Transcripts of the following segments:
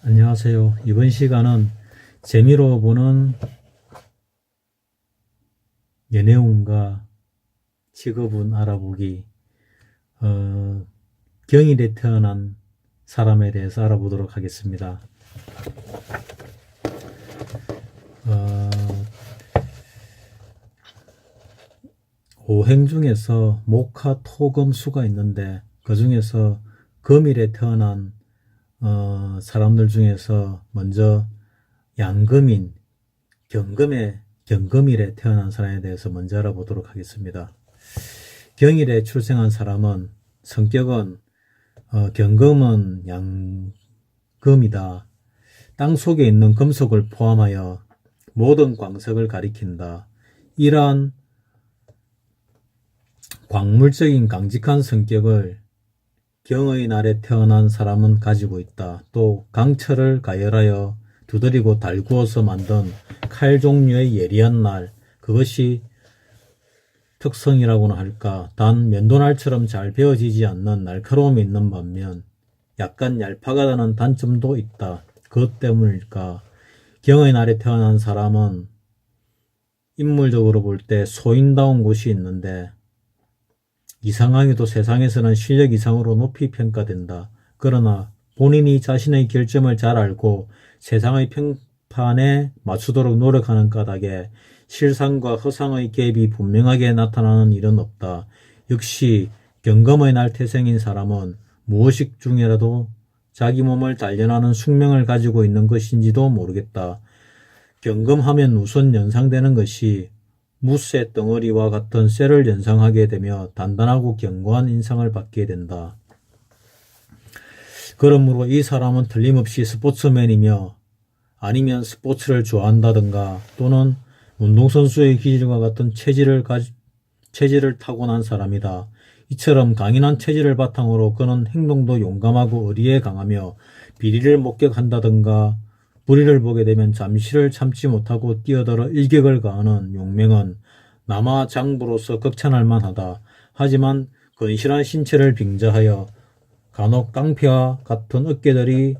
안녕하세요. 이번 시간은 재미로 보는 연애운과 직업운 알아보기, 경일에 태어난 사람에 대해서 알아보도록 하겠습니다. 오행 중에서 목화, 토, 금, 수가 있는데 그 중에서 금일에 태어난 사람들 중에서 먼저 양금인, 경금일에 태어난 사람에 대해서 먼저 알아보도록 하겠습니다. 경일에 출생한 사람은 성격은 경금은 양금이다. 땅 속에 있는 금속을 포함하여 모든 광석을 가리킨다. 이러한 광물적인 강직한 성격을 경의 날에 태어난 사람은 가지고 있다. 또 강철을 가열하여 두드리고 달구어서 만든 칼 종류의 예리한 날, 그것이 특성이라고나 할까. 단 면도날처럼 잘 베어지지 않는 날카로움이 있는 반면 약간 얄팍하다는 단점도 있다. 그것 때문일까. 경의 날에 태어난 사람은 인물적으로 볼 때 소인다운 곳이 있는데 이상하게도 세상에서는 실력 이상으로 높이 평가된다. 그러나 본인이 자신의 결점을 잘 알고 세상의 평판에 맞추도록 노력하는 까닭에 실상과 허상의 갭이 분명하게 나타나는 일은 없다. 역시 경금의 날 태생인 사람은 무의식 중에라도 자기 몸을 단련하는 숙명을 가지고 있는 것인지도 모르겠다. 경금하면 우선 연상되는 것이 무쇠 덩어리와 같은 쇠를 연상하게 되며 단단하고 견고한 인상을 받게 된다. 그러므로 이 사람은 틀림없이 스포츠맨이며 아니면 스포츠를 좋아한다든가 또는 운동선수의 기질과 같은 체질을 타고난 사람이다. 이처럼 강인한 체질을 바탕으로 그는 행동도 용감하고 의리에 강하며 비리를 목격한다든가 불의를 보게 되면 잠시를 참지 못하고 뛰어들어 일격을 가하는 용맹은 남아 장부로서 극찬할 만하다. 하지만 건실한 신체를 빙자하여 간혹 깡패와 같은 어깨들이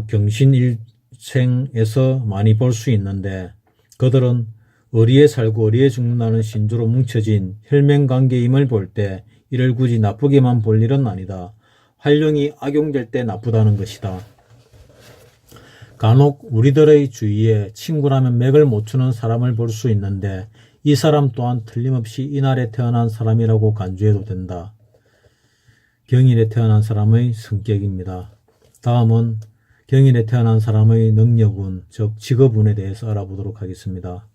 경신일생에서 많이 볼 수 있는데 그들은 의리에 살고 의리에 죽는다는 신조로 뭉쳐진 혈맹관계임을 볼 때 이를 굳이 나쁘게만 볼 일은 아니다. 활용이 악용될 때 나쁘다는 것이다. 간혹 우리들의 주위에 친구라면 맥을 못 추는 사람을 볼 수 있는데 이 사람 또한 틀림없이 이날에 태어난 사람이라고 간주해도 된다. 경일에 태어난 사람의 성격입니다. 다음은 경일에 태어난 사람의 능력운, 즉 직업운에 대해서 알아보도록 하겠습니다.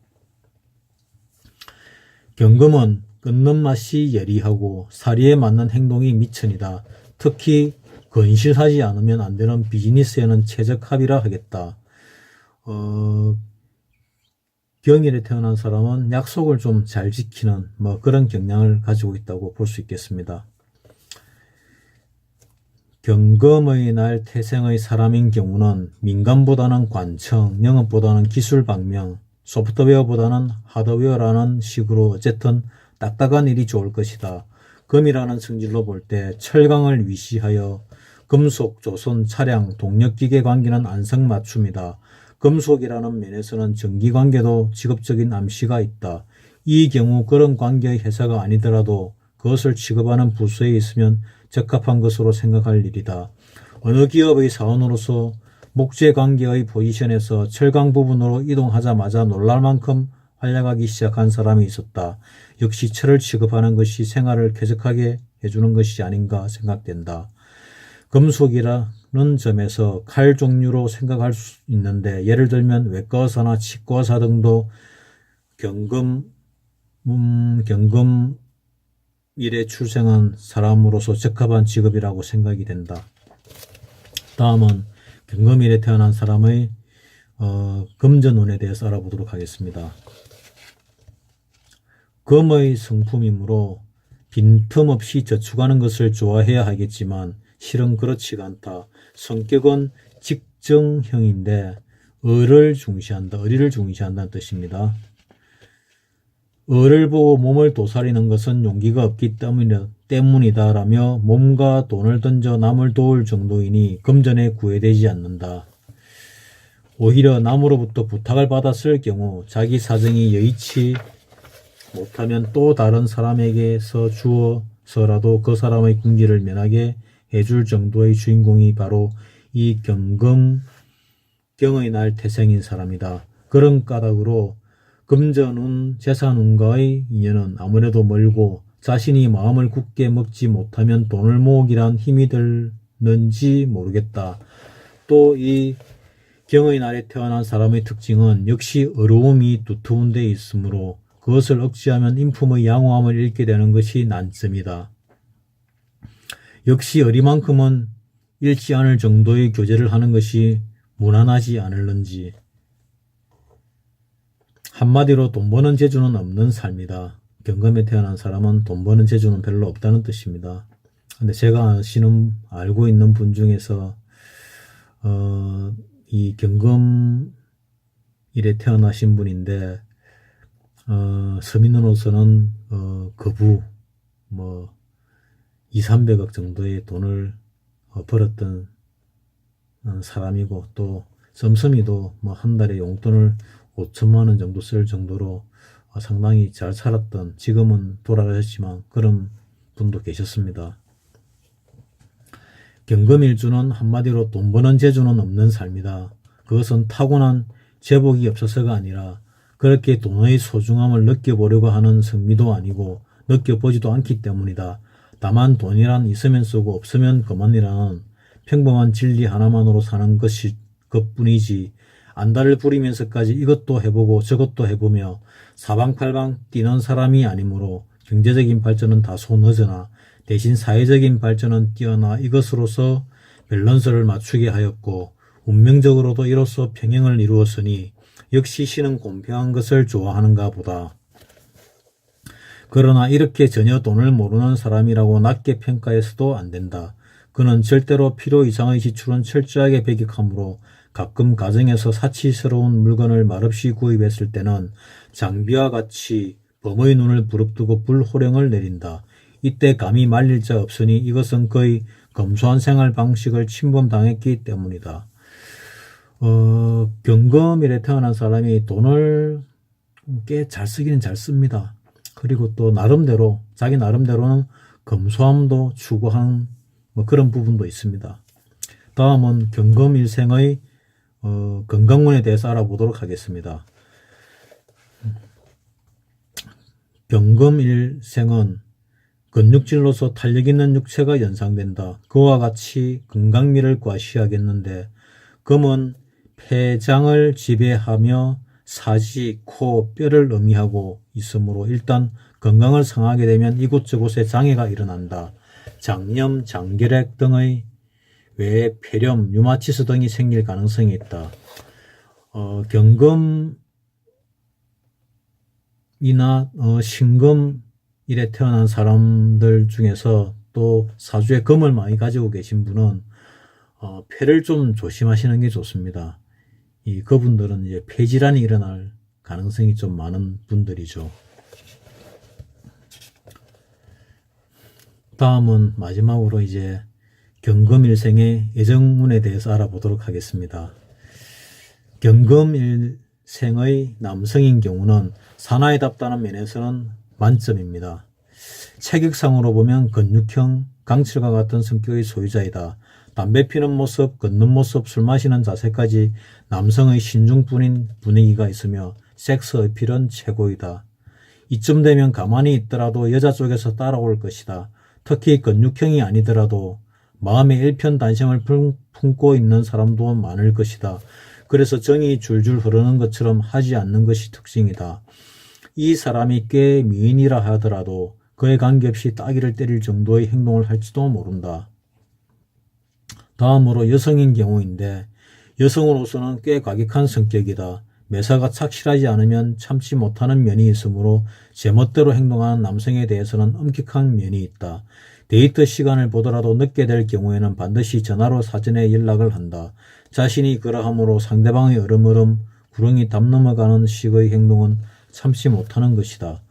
경금은 끊는 맛이 예리하고 사리에 맞는 행동이 미천이다. 특히 건실하지 않으면 안 되는 비즈니스에는 최적합이라 하겠다. 경일에 태어난 사람은 약속을 좀 잘 지키는 그런 경향을 가지고 있다고 볼 수 있겠습니다. 경금의 날 태생의 사람인 경우는 민간보다는 관청, 영업보다는 기술 방명, 소프트웨어보다는 하드웨어라는 식으로 어쨌든 딱딱한 일이 좋을 것이다. 금이라는 성질로 볼 때 철강을 위시하여 금속, 조선, 차량, 동력기계 관계는 안성맞춤이다. 금속이라는 면에서는 전기관계도 직업적인 암시가 있다. 이 경우 그런 관계의 회사가 아니더라도 그것을 취급하는 부서에 있으면 적합한 것으로 생각할 일이다. 어느 기업의 사원으로서 목재관계의 포지션에서 철강 부분으로 이동하자마자 놀랄 만큼 활약하기 시작한 사람이 있었다. 역시 철을 취급하는 것이 생활을 쾌적하게 해주는 것이 아닌가 생각된다. 금속이라는 점에서 칼 종류로 생각할 수 있는데 예를 들면 외과의사나 치과의사 등도 경금일에 출생한 사람으로서 적합한 직업이라고 생각이 된다. 다음은 경금일에 태어난 사람의 금전운에 대해서 알아보도록 하겠습니다. 금의 성품이므로 빈틈없이 저축하는 것을 좋아해야 하겠지만 실은 그렇지가 않다. 성격은 직정형인데 의리를 중시한다는 뜻입니다. 을을 보고 몸을 도사리는 것은 용기가 없기 때문이다라며 몸과 돈을 던져 남을 도울 정도이니 금전에 구애되지 않는다. 오히려 남으로부터 부탁을 받았을 경우 자기 사정이 여의치 못하면 또 다른 사람에게서 주어서라도 그 사람의 궁지를 면하게 해줄 정도의 주인공이 바로 이 경의 날 태생인 사람이다. 그런 까닭으로 금전운, 재산운과의 인연은 아무래도 멀고 자신이 마음을 굳게 먹지 못하면 돈을 모으기란 힘이 들는지 모르겠다. 또 이 경의 날에 태어난 사람의 특징은 역시 어려움이 두터운 데 있으므로 그것을 억제하면 인품의 양호함을 잃게 되는 것이 난점이다. 역시 어리만큼은 잃지 않을 정도의 교제를 하는 것이 무난하지 않을는지. 한마디로 돈 버는 재주는 없는 삶이다. 경금에 태어난 사람은 돈 버는 재주는 별로 없다는 뜻입니다. 근데 제가 알고 있는 분 중에서 이 경금일에 태어나신 분인데 서민으로서는 거부 200~300억 정도의 돈을 벌었던 사람이고, 또 썸썸이도 한 달에 용돈을 5천만 원 정도 쓸 정도로 상당히 잘 살았던, 지금은 돌아가셨지만 그런 분도 계셨습니다. 경금일주는 한마디로 돈 버는 재주는 없는 삶이다. 그것은 타고난 제복이 없어서가 아니라 그렇게 돈의 소중함을 느껴보려고 하는 성미도 아니고 느껴보지도 않기 때문이다. 다만 돈이란 있으면 쓰고 없으면 그만이라는 평범한 진리 하나만으로 사는 것뿐이지, 안달을 부리면서까지 이것도 해보고 저것도 해보며 사방팔방 뛰는 사람이 아니므로 경제적인 발전은 다소 늦으나 대신 사회적인 발전은 뛰어나 이것으로서 밸런스를 맞추게 하였고 운명적으로도 이로써 평행을 이루었으니 역시 신은 공평한 것을 좋아하는가 보다. 그러나 이렇게 전혀 돈을 모르는 사람이라고 낮게 평가해서도 안 된다. 그는 절대로 필요 이상의 지출은 철저하게 배격하므로 가끔 가정에서 사치스러운 물건을 말없이 구입했을 때는 장비와 같이 범의 눈을 부릅뜨고 불호령을 내린다. 이때 감히 말릴 자 없으니 이것은 거의 검소한 생활 방식을 침범당했기 때문이다. 경금일에 태어난 사람이 돈을 꽤 잘 쓰기는 잘 씁니다. 그리고 또 나름대로 자기 나름대로는 검소함도 추구한 그런 부분도 있습니다. 다음은 경금일생의 건강운에 대해서 알아보도록 하겠습니다. 경금일생은 근육질로서 탄력 있는 육체가 연상된다. 그와 같이 건강미를 과시하겠는데 금은 폐장을 지배하며 사지, 코, 뼈를 의미하고 있으므로 일단 건강을 상하게 되면 이곳저곳에 장애가 일어난다. 장염, 장결핵 등의 외에 폐렴, 류마티스 등이 생길 가능성이 있다. 경금이나 신금일에 태어난 사람들 중에서 또 사주에 금을 많이 가지고 계신 분은 폐를 좀 조심하시는 게 좋습니다. 그분들은 이제 폐질환이 일어날 가능성이 좀 많은 분들이죠. 다음은 마지막으로 이제 경금일생의 애정운에 대해서 알아보도록 하겠습니다. 경금일생의 남성인 경우는 사나이답다는 면에서는 만점입니다. 체격상으로 보면 근육형, 강철과 같은 성격의 소유자이다. 담배 피는 모습, 걷는 모습, 술 마시는 자세까지 남성의 신중뿐인 분위기가 있으며 섹스 어필은 최고이다. 이쯤 되면 가만히 있더라도 여자 쪽에서 따라올 것이다. 특히 근육형이 아니더라도 마음에 일편단심을 품고 있는 사람도 많을 것이다. 그래서 정이 줄줄 흐르는 것처럼 하지 않는 것이 특징이다. 이 사람이 꽤 미인이라 하더라도 그에 관계없이 따귀를 때릴 정도의 행동을 할지도 모른다. 다음으로 여성인 경우인데 여성으로서는 꽤 과격한 성격이다. 매사가 착실하지 않으면 참지 못하는 면이 있으므로 제멋대로 행동하는 남성에 대해서는 엄격한 면이 있다. 데이트 시간을 보더라도 늦게 될 경우에는 반드시 전화로 사전에 연락을 한다. 자신이 그러함으로 상대방의 으름으름 구렁이 담 넘어가는 식의 행동은 참지 못하는 것이다.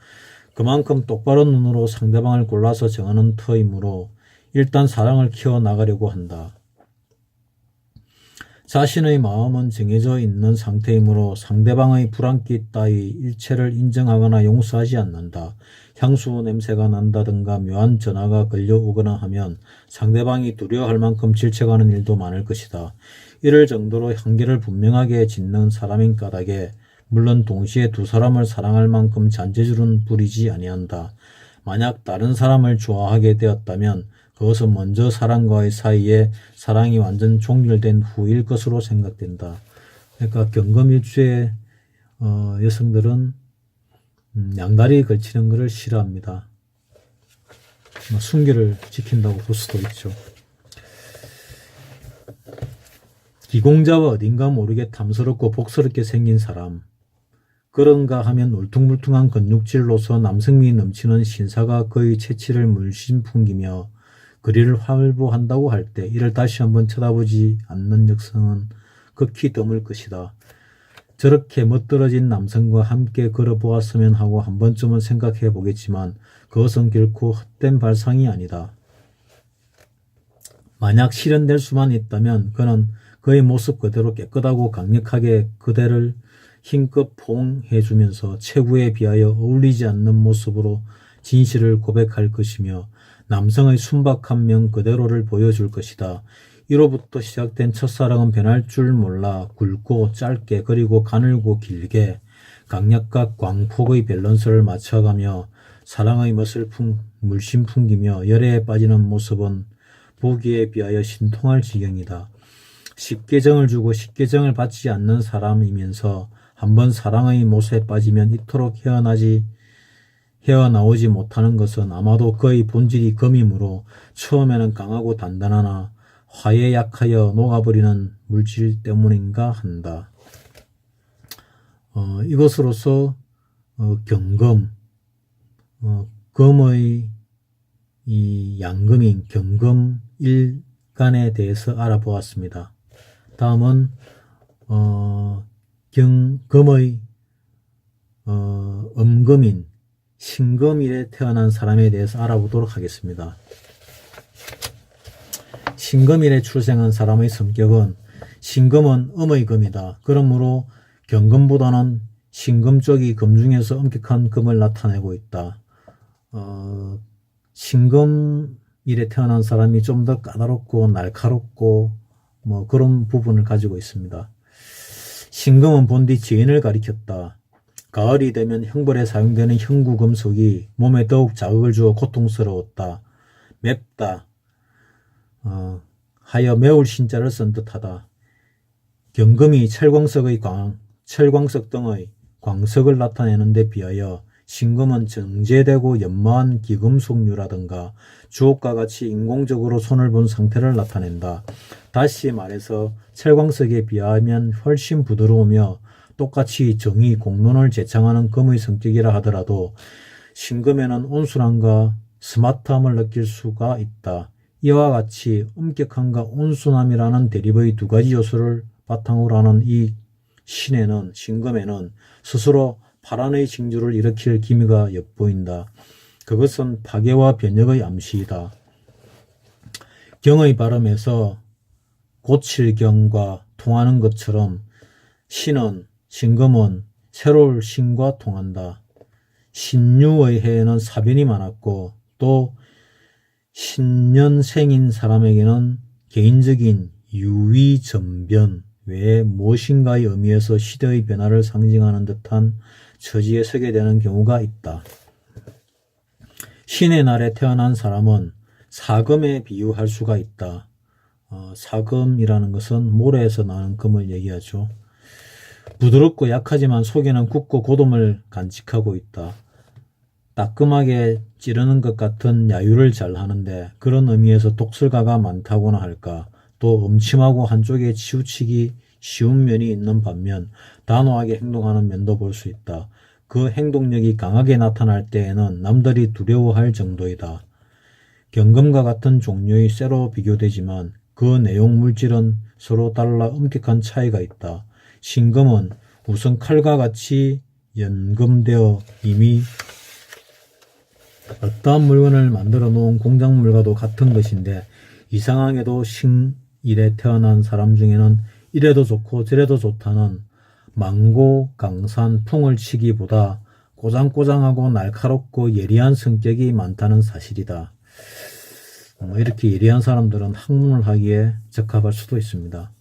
그만큼 똑바른 눈으로 상대방을 골라서 정하는 터이므로 일단 사랑을 키워나가려고 한다. 자신의 마음은 정해져 있는 상태이므로 상대방의 불안기 따위 일체를 인정하거나 용서하지 않는다. 향수 냄새가 난다든가 묘한 전화가 걸려오거나 하면 상대방이 두려워할 만큼 질척하는 일도 많을 것이다. 이럴 정도로 한계를 분명하게 짓는 사람인 까닭에 물론 동시에 두 사람을 사랑할 만큼 잔재주는 부리지 아니한다. 만약 다른 사람을 좋아하게 되었다면 그것은 먼저 사람과의 사이에 사랑이 완전 종결된 후일 것으로 생각된다. 그러니까 경금일주의 여성들은 양다리 걸치는 것을 싫어합니다. 순결을 지킨다고 볼 수도 있죠. 기공자와 어딘가 모르게 탐스럽고 복스럽게 생긴 사람. 그런가 하면 울퉁불퉁한 근육질로서 남성미 넘치는 신사가 그의 체치를 물씬 풍기며 거리를 활보한다고 할 때 이를 다시 한번 쳐다보지 않는 여성은 극히 드물 것이다. 저렇게 멋들어진 남성과 함께 걸어보았으면 하고 한 번쯤은 생각해 보겠지만 그것은 결코 헛된 발상이 아니다. 만약 실현될 수만 있다면 그는 그의 모습 그대로 깨끗하고 강력하게 그대를 힘껏 포옹해주면서 체구에 비하여 어울리지 않는 모습으로 진실을 고백할 것이며 남성의 순박한 면 그대로를 보여줄 것이다. 이로부터 시작된 첫사랑은 변할 줄 몰라 굵고 짧게 그리고 가늘고 길게 강약과 광폭의 밸런스를 맞춰가며 사랑의 멋을 물씬 풍기며 열애에 빠지는 모습은 보기에 비하여 신통할 지경이다. 쉽게 정을 주고 쉽게 정을 받지 않는 사람이면서 한번 사랑의 못에 빠지면 이토록 헤어나오지 못하는 것은 아마도 그의 본질이 금이므로 처음에는 강하고 단단하나 화에 약하여 녹아버리는 물질 때문인가 한다. 이것으로서 경금, 금의 이 양금인 경금 일간에 대해서 알아보았습니다. 다음은 금의 음금인 신금일에 태어난 사람에 대해서 알아보도록 하겠습니다. 신금일에 출생한 사람의 성격은 신금은 음의 금이다. 그러므로 경금보다는 신금 쪽이 금 중에서 엄격한 금을 나타내고 있다. 신금일에 태어난 사람이 좀 더 까다롭고 날카롭고 그런 부분을 가지고 있습니다. 신금은 본디 지인을 가리켰다. 가을이 되면 형벌에 사용되는 형구금속이 몸에 더욱 자극을 주어 고통스러웠다. 맵다. 하여 매울 신자를 쓴 듯하다. 경금이 철광석 등의 광석을 나타내는 데 비하여 신금은 정제되고 연마한 기금속류라든가 주옥과 같이 인공적으로 손을 본 상태를 나타낸다. 다시 말해서 철광석에 비하면 훨씬 부드러우며 똑같이 정의, 공론을 제창하는 금의 성격이라 하더라도 신금에는 온순함과 스마트함을 느낄 수가 있다. 이와 같이 엄격함과 온순함이라는 대립의 두 가지 요소를 바탕으로 하는 이 신금에는 스스로 파란의 징조를 일으킬 기미가 엿보인다. 그것은 파괴와 변혁의 암시이다. 경의 발음에서 고칠경과 통하는 것처럼 신금은 새로울 신과 통한다. 신유의 해에는 사변이 많았고 또 신년생인 사람에게는 개인적인 유의전변 외에 무엇인가의 의미에서 시대의 변화를 상징하는 듯한 처지에 서게 되는 경우가 있다. 신의 날에 태어난 사람은 사금에 비유할 수가 있다. 사금이라는 것은 모래에서 나는 금을 얘기하죠. 부드럽고 약하지만 속에는 굳고 고dom을 간직하고 있다. 따끔하게 찌르는 것 같은 야유를 잘 하는데 그런 의미에서 독설가가 많다고나 할까. 또 음침하고 한쪽에 치우치기 쉬운 면이 있는 반면 단호하게 행동하는 면도 볼 수 있다. 그 행동력이 강하게 나타날 때에는 남들이 두려워할 정도이다. 경금과 같은 종류의 쇠로 비교되지만 그 내용 물질은 서로 달라 엄격한 차이가 있다. 신금은 우선 칼과 같이 연금되어 이미 어떠한 물건을 만들어 놓은 공작물과도 같은 것인데, 이상하게도 신일에 태어난 사람 중에는 이래도 좋고 저래도 좋다는 망고, 강산, 풍을 치기보다 꼬장꼬장하고 날카롭고 예리한 성격이 많다는 사실이다. 이렇게 예리한 사람들은 학문을 하기에 적합할 수도 있습니다.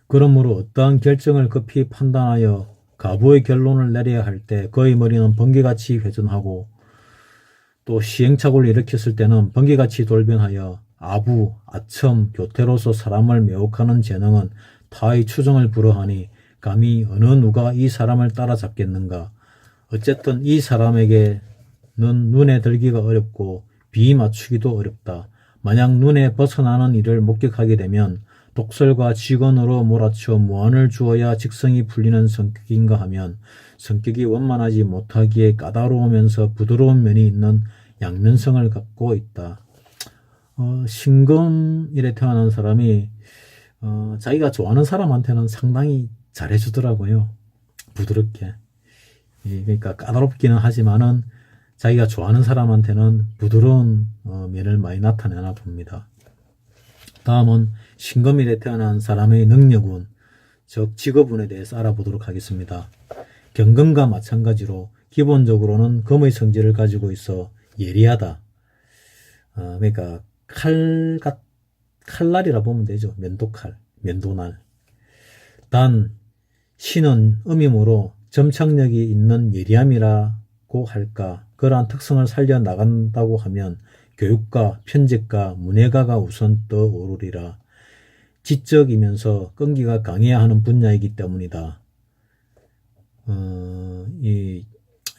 그러므로 어떠한 결정을 급히 판단하여 가부의 결론을 내려야 할 때 그의 머리는 번개같이 회전하고, 또 시행착오를 일으켰을 때는 번개같이 돌변하여 아부, 아첨, 교태로서 사람을 매혹하는 재능은 타의 추정을 불허하니 감히 어느 누가 이 사람을 따라잡겠는가. 어쨌든 이 사람에게는 눈에 들기가 어렵고 비 맞추기도 어렵다. 만약 눈에 벗어나는 일을 목격하게 되면 독설과 직언으로 몰아쳐 무안을 주어야 직성이 풀리는 성격인가 하면 성격이 원만하지 못하기에 까다로우면서 부드러운 면이 있는 양면성을 갖고 있다. 신금일에 태어난 사람이 자기가 좋아하는 사람한테는 상당히 잘해주더라고요. 부드럽게. 그러니까 까다롭기는 하지만은 자기가 좋아하는 사람한테는 부드러운 면을 많이 나타내나 봅니다. 다음은 신금일에 태어난 사람의 능력운, 즉 직업운에 대해서 알아보도록 하겠습니다. 경금과 마찬가지로 기본적으로는 금의 성질을 가지고 있어 예리하다. 그러니까 칼날이라 보면 되죠. 면도칼, 면도날. 단 신은 음이므로 점착력이 있는 예리함이라고 할까, 그러한 특성을 살려나간다고 하면 교육가, 편집가, 문예가가 우선 떠오르리라. 지적이면서 끈기가 강해야 하는 분야이기 때문이다. 이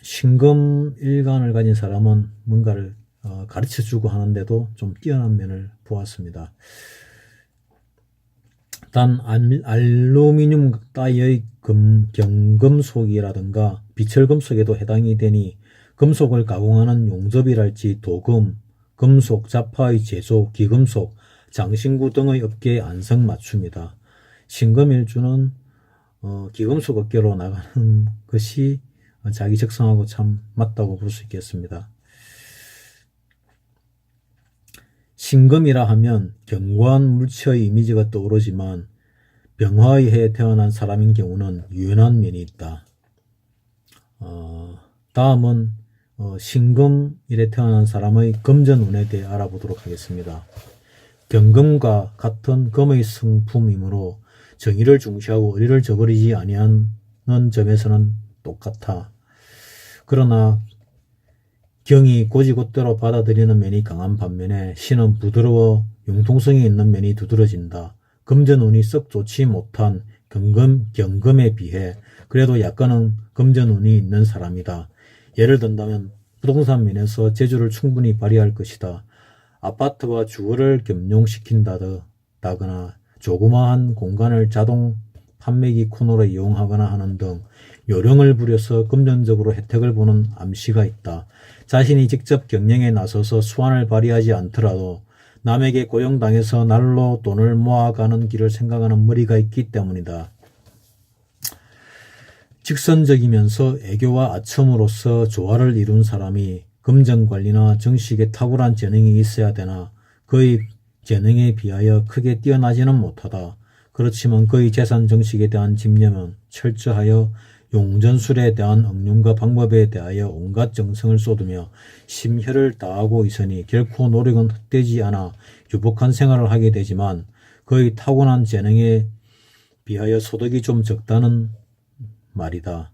신금일간을 가진 사람은 뭔가를 가르쳐주고 하는데도 좀 뛰어난 면을 보았습니다. 단 알루미늄 따위의 경금속이라든가 비철금속에도 해당이 되니 금속을 가공하는 용접이랄지 도금, 금속, 자파의 제조, 기금속, 장신구 등의 업계에 안성맞춤이다. 신금일주는 기금속 업계로 나가는 것이 자기 적성하고 참 맞다고 볼 수 있겠습니다. 신금이라 하면 견고한 물체의 이미지가 떠오르지만 병화의 해에 태어난 사람인 경우는 유연한 면이 있다. 다음은 신금일에 태어난 사람의 금전운에 대해 알아보도록 하겠습니다. 경금과 같은 금의 성품이므로 정의를 중시하고 의리를 저버리지 아니하는 점에서는 똑같아. 그러나 경이 곧이곧대로 받아들이는 면이 강한 반면에 신은 부드러워 융통성이 있는 면이 두드러진다. 금전운이 썩 좋지 못한 경금에 비해 그래도 약간은 금전운이 있는 사람이다. 예를 든다면 부동산 면에서 재주를 충분히 발휘할 것이다. 아파트와 주거를 겸용시킨다거나 조그마한 공간을 자동 판매기 코너로 이용하거나 하는 등 요령을 부려서 금전적으로 혜택을 보는 암시가 있다. 자신이 직접 경영에 나서서 수완을 발휘하지 않더라도 남에게 고용당해서 날로 돈을 모아가는 길을 생각하는 머리가 있기 때문이다. 직선적이면서 애교와 아첨으로써 조화를 이룬 사람이 금전관리나 정식에 탁월한 재능이 있어야 되나 그의 재능에 비하여 크게 뛰어나지는 못하다. 그렇지만 그의 재산 정식에 대한 집념은 철저하여 용전술에 대한 응용과 방법에 대하여 온갖 정성을 쏟으며 심혈을 다하고 있으니 결코 노력은 헛되지 않아 유복한 생활을 하게 되지만 그의 타고난 재능에 비하여 소득이 좀 적다는 말이다.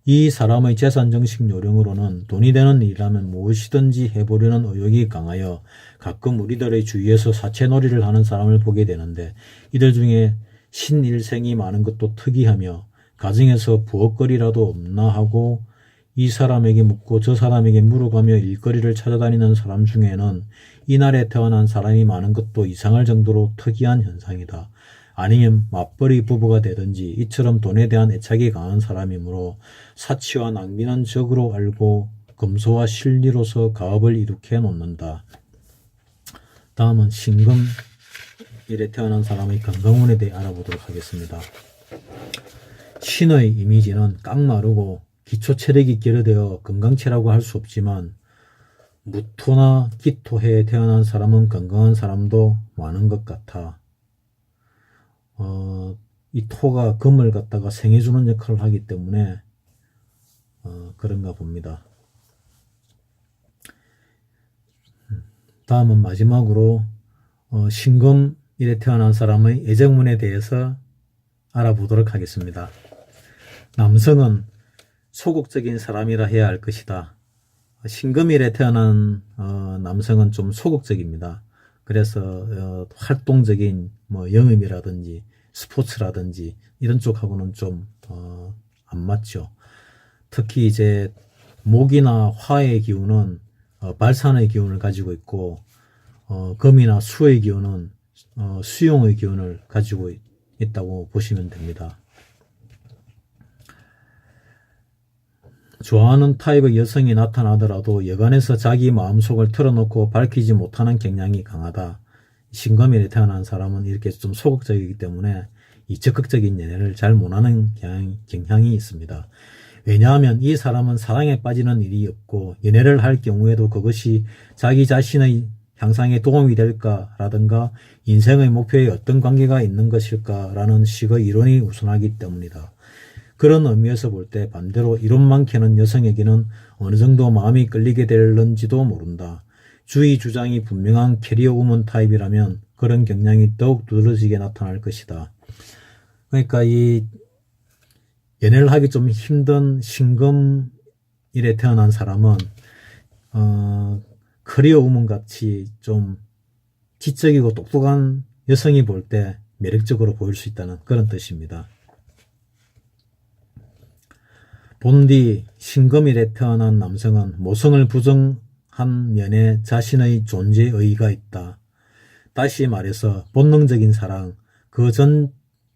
이 사람의 재산 정식 요령으로는 돈이 되는 일이라면 무엇이든지 해보려는 의욕이 강하여 가끔 우리들의 주위에서 사채놀이를 하는 사람을 보게 되는데 이들 중에 신일생이 많은 것도 특이하며 가정에서 부엌거리라도 없나 하고 이 사람에게 묻고 저 사람에게 물어가며 일거리를 찾아다니는 사람 중에는 이날에 태어난 사람이 많은 것도 이상할 정도로 특이한 현상이다. 아니면 맞벌이 부부가 되든지 이처럼 돈에 대한 애착이 강한 사람이므로 사치와 낭비는 적으로 알고 금소와 실리로서 가업을 이룩해 놓는다. 다음은 신금일에 태어난 사람의 건강운에 대해 알아보도록 하겠습니다. 신의 이미지는 깡마르고 기초 체력이 결여되어 건강체라고 할 수 없지만 무토나 기토해에 태어난 사람은 건강한 사람도 많은 것 같아. 이 토가 금을 갖다가 생해주는 역할을 하기 때문에 그런가 봅니다. 다음은 마지막으로 신금일에 태어난 사람의 애정운에 대해서 알아보도록 하겠습니다. 남성은 소극적인 사람이라 해야 할 것이다. 신금일에 태어난 남성은 좀 소극적입니다. 그래서 활동적인 영업이라든지 스포츠라든지 이런 쪽하고는 좀 안 맞죠. 특히 이제 목이나 화의 기운은 발산의 기운을 가지고 있고 금이나 수의 기운은 수용의 기운을 가지고 있다고 보시면 됩니다. 좋아하는 타입의 여성이 나타나더라도 여간에서 자기 마음속을 털어놓고 밝히지 못하는 경향이 강하다. 신금일에 태어난 사람은 이렇게 좀 소극적이기 때문에 이 적극적인 연애를 잘 못하는 경향이 있습니다. 왜냐하면 이 사람은 사랑에 빠지는 일이 없고 연애를 할 경우에도 그것이 자기 자신의 향상에 도움이 될까라든가 인생의 목표에 어떤 관계가 있는 것일까라는 식의 이론이 우선하기 때문이다. 그런 의미에서 볼 때 반대로 이론 많게는 여성에게는 어느 정도 마음이 끌리게 될런지도 모른다. 주의 주장이 분명한 캐리어 우먼 타입이라면 그런 경향이 더욱 두드러지게 나타날 것이다. 그러니까 이 연애를 하기 좀 힘든 신금일에 태어난 사람은 커리어 우먼 같이 좀 지적이고 똑똑한 여성이 볼 때 매력적으로 보일 수 있다는 그런 뜻입니다. 본디 신금일에 태어난 남성은 모성을 부정한 면에 자신의 존재의 의의가 있다. 다시 말해서 본능적인 사랑, 그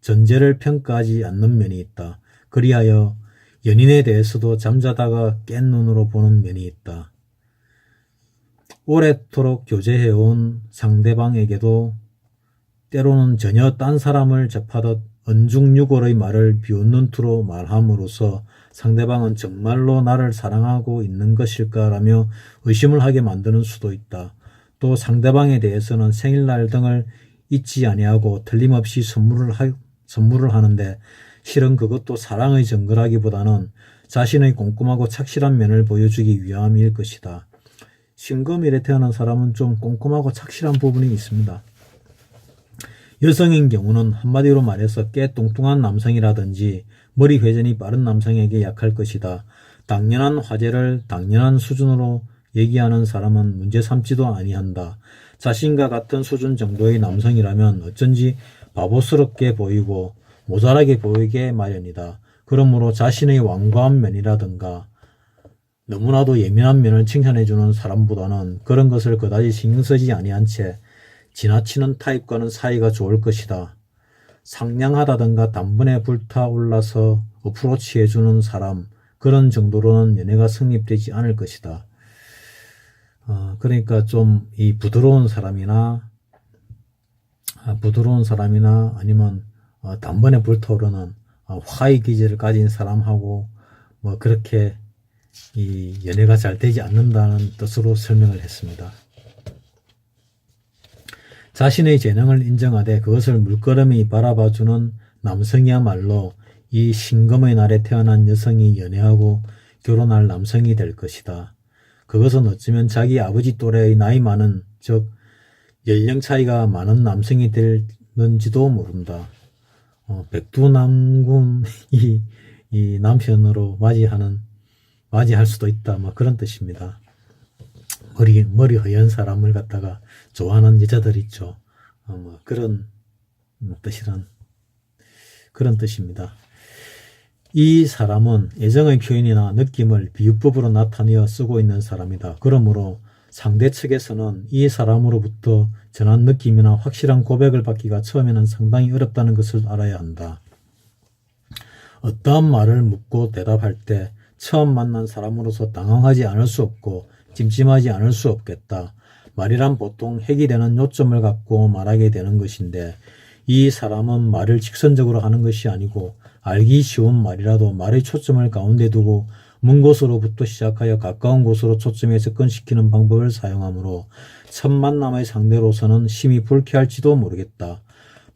전제를 평가하지 않는 면이 있다. 그리하여 연인에 대해서도 잠자다가 깬 눈으로 보는 면이 있다. 오랫도록 교제해온 상대방에게도 때로는 전혀 딴 사람을 접하듯 언중유골의 말을 비웃는 투로 말함으로써 상대방은 정말로 나를 사랑하고 있는 것일까라며 의심을 하게 만드는 수도 있다. 또 상대방에 대해서는 생일날 등을 잊지 아니하고 틀림없이 선물을 하는데 실은 그것도 사랑의 증거라기보다는 자신의 꼼꼼하고 착실한 면을 보여주기 위함일 것이다. 신금일에 태어난 사람은 좀 꼼꼼하고 착실한 부분이 있습니다. 여성인 경우는 한마디로 말해서 꽤 뚱뚱한 남성이라든지 머리 회전이 빠른 남성에게 약할 것이다. 당연한 화제를 당연한 수준으로 얘기하는 사람은 문제 삼지도 아니한다. 자신과 같은 수준 정도의 남성이라면 어쩐지 바보스럽게 보이고 모자라게 보이게 마련이다. 그러므로 자신의 완고한 면이라든가 너무나도 예민한 면을 칭찬해주는 사람보다는 그런 것을 그다지 신경 쓰지 아니한 채 지나치는 타입과는 사이가 좋을 것이다. 상냥하다든가 단번에 불타올라서 어프로치해주는 사람, 그런 정도로는 연애가 성립되지 않을 것이다. 그러니까 좀 이 부드러운 사람이나 아니면 단번에 불타오르는 화의 기질을 가진 사람하고 뭐 그렇게 이 연애가 잘 되지 않는다는 뜻으로 설명을 했습니다. 자신의 재능을 인정하되 그것을 물끄러미 바라봐주는 남성이야말로 이 신금의 날에 태어난 여성이 연애하고 결혼할 남성이 될 것이다. 그것은 어쩌면 자기 아버지 또래의 나이 많은, 즉 연령 차이가 많은 남성이 될는지도 모른다. 백두남군이 이 남편으로 맞이할 수도 있다. 뭐 그런 뜻입니다. 머리 허연 사람을 갖다가 좋아하는 여자들 있죠. 뭐 그런 뜻입니다. 이 사람은 애정의 표현이나 느낌을 비유법으로 나타내어 쓰고 있는 사람이다. 그러므로 상대 측에서는 이 사람으로부터 전한 느낌이나 확실한 고백을 받기가 처음에는 상당히 어렵다는 것을 알아야 한다. 어떠한 말을 묻고 대답할 때 처음 만난 사람으로서 당황하지 않을 수 없고 찜찜하지 않을 수 없겠다. 말이란 보통 핵이 되는 요점을 갖고 말하게 되는 것인데 이 사람은 말을 직선적으로 하는 것이 아니고 알기 쉬운 말이라도 말의 초점을 가운데 두고 먼 곳으로부터 시작하여 가까운 곳으로 초점에 접근시키는 방법을 사용하므로 첫 만남의 상대로서는 심히 불쾌할지도 모르겠다.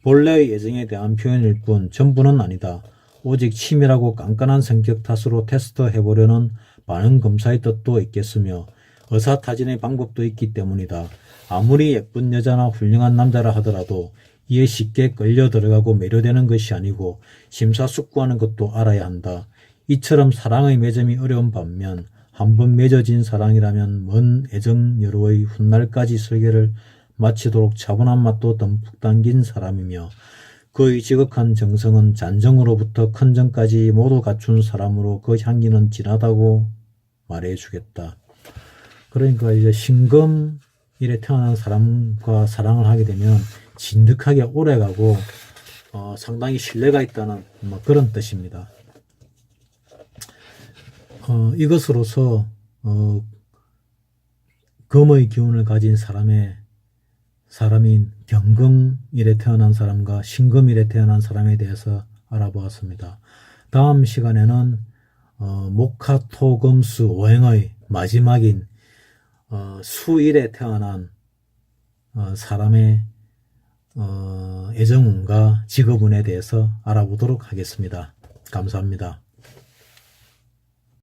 본래의 애정에 대한 표현일 뿐 전부는 아니다. 오직 치밀하고 깐깐한 성격 탓으로 테스트해보려는 많은 검사의 뜻도 있겠으며 의사타진의 방법도 있기 때문이다. 아무리 예쁜 여자나 훌륭한 남자라 하더라도 이에 쉽게 끌려 들어가고 매료되는 것이 아니고 심사숙고하는 것도 알아야 한다. 이처럼 사랑의 맺음이 어려운 반면 한번 맺어진 사랑이라면 먼 애정 여로의 훗날까지 설계를 마치도록 차분한 맛도 듬뿍 담긴 사람이며 그의 지극한 정성은 잔정으로부터 큰 정까지 모두 갖춘 사람으로 그 향기는 진하다고 말해주겠다. 그러니까 이제 신금일에 태어난 사람과 사랑을 하게 되면 진득하게 오래가고 상당히 신뢰가 있다는 그런 뜻입니다. 이것으로서 금의 기운을 가진 사람인 경금일에 태어난 사람과 신금일에 태어난 사람에 대해서 알아보았습니다. 다음 시간에는 목화토금수 오행의 마지막인 수일에 태어난 사람의 애정운과 직업운에 대해서 알아보도록 하겠습니다. 감사합니다.